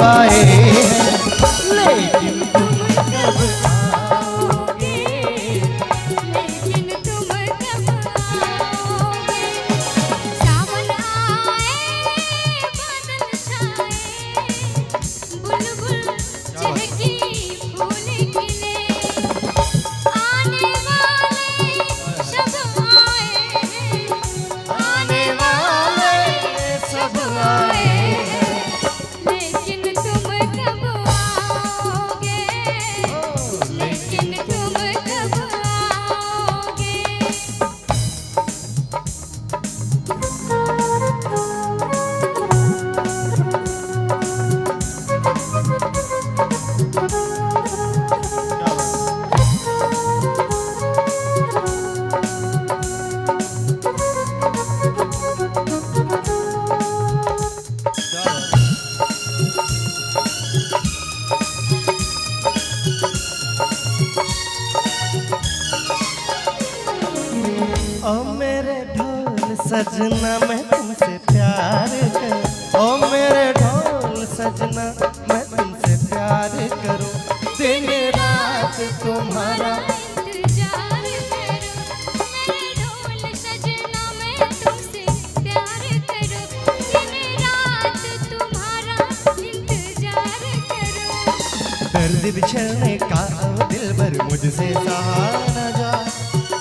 आए हैं, लेकिन तुम कब आओगे, लेकिन तुम कब आओगे। सावन आए, बादल छाए, बुलबुल चहकी, फूल खिले, आने वाले सब आए हैं, आने वाले सब आए हैं, लेकिन तुम कब आओगे, लेकिन तुम कब आओगे। ओ मेरे ढोल सजना मैं तुमसे प्यार कर, ओ मेरे ढोल सजना मैं तुमसे प्यार करूं, दिन रात तुम्हारा इंतजार करो, मेरे ढोल सजना मैं तुमसे प्यार करो, दिन रात तुम्हारा इंतजार करो। दर्द बिछड़ने का ओ दिलबर मुझसे सहा न जा,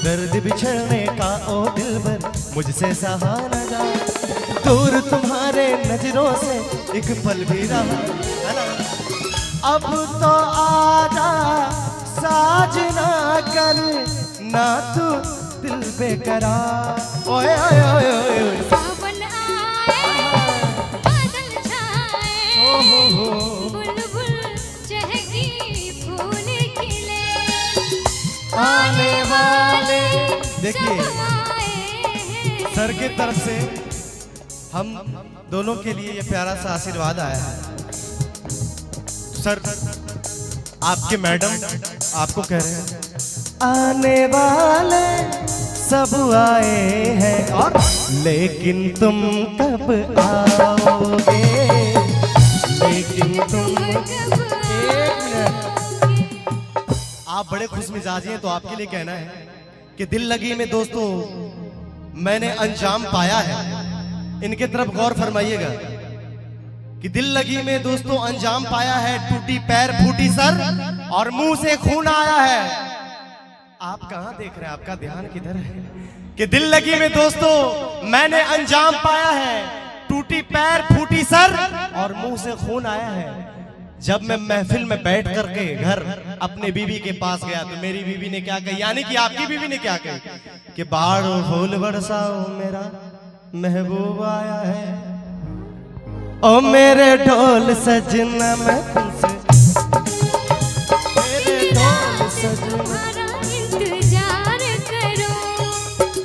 दर्द बिछड़ने का ओ दिलबर मुझसे सहा न जा, दूर तुम्हारे नजरों से एक पल भी रहा है ना, अब तो आजा साजना कर ना तू दिल बेकरार, ओए ओए ओए ओए ओए। सावन आए, बादल छाए, हो। बुलबुल चहकी, फूल खिले, आने वाले देखिए सब आए हैं। सर की तरफ से हम दोनों के लिए ये प्यारा सा आशीर्वाद आया है। सर आपके मैडम आपको कह रहे हैं आने वाले सब आए हैं, और लेकिन तुम कब आओगे, लेकिन तुम कब आओगे। आप बड़े खुश मिजाजी हैं तो आपके लिए कहना है कि दिल लगी में दोस्तों मैंने अंजाम पाया है, इनके तरफ गौर फरमाइएगा कि दिल लगी में दोस्तों अंजाम पाया है, टूटी पैर फूटी सर और मुंह से खून आया है। आप कहां देख रहे हैं, आपका ध्यान किधर है कि दिल लगी में दोस्तों मैंने अंजाम पाया है, टूटी पैर फूटी सर और मुंह से खून आया है। जब मैं महफिल में बैठ करके घर अपने बीवी के पास गया तो मेरी बीवी ने क्या कही, यानी कि आपकी बीवी ने क्या कही कि बाढ़ फूल बरसाओ मेरा महबूब आया है, ओ मेरे ढोल सजना मैं तुमसे, मेरे ढोल सजना तुम्हारा इंतजार करो,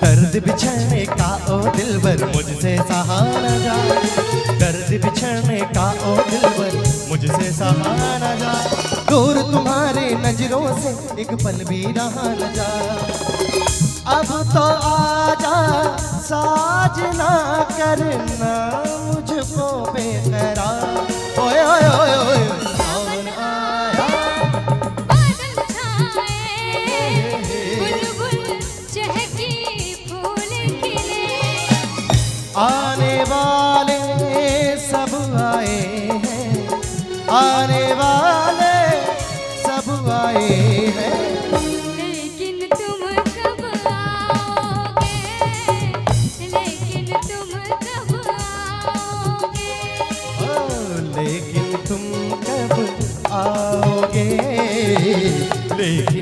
दर्द बिछड़ने का ओ दिलबर मुझसे सहा न जा, दर्द बिछड़ने का ओ दिलबर मुझसे सहा न जा, दूर तुम्हारे नजरों से एक पल भी रहा न जा, अब तो आजा साजना करना मुझको बेकरार, ओए ओए ओए ओए सावन आया, बादल छाए, बुलबुल चहकी, फूल खिले, आने वाले सब आए हैं, आने वाले सब आए हैं, लेकिन तुम कब आओगे, लेकिन तुम कब आओगे। ओ, लेकिन तुम कब आओगे, लेकिन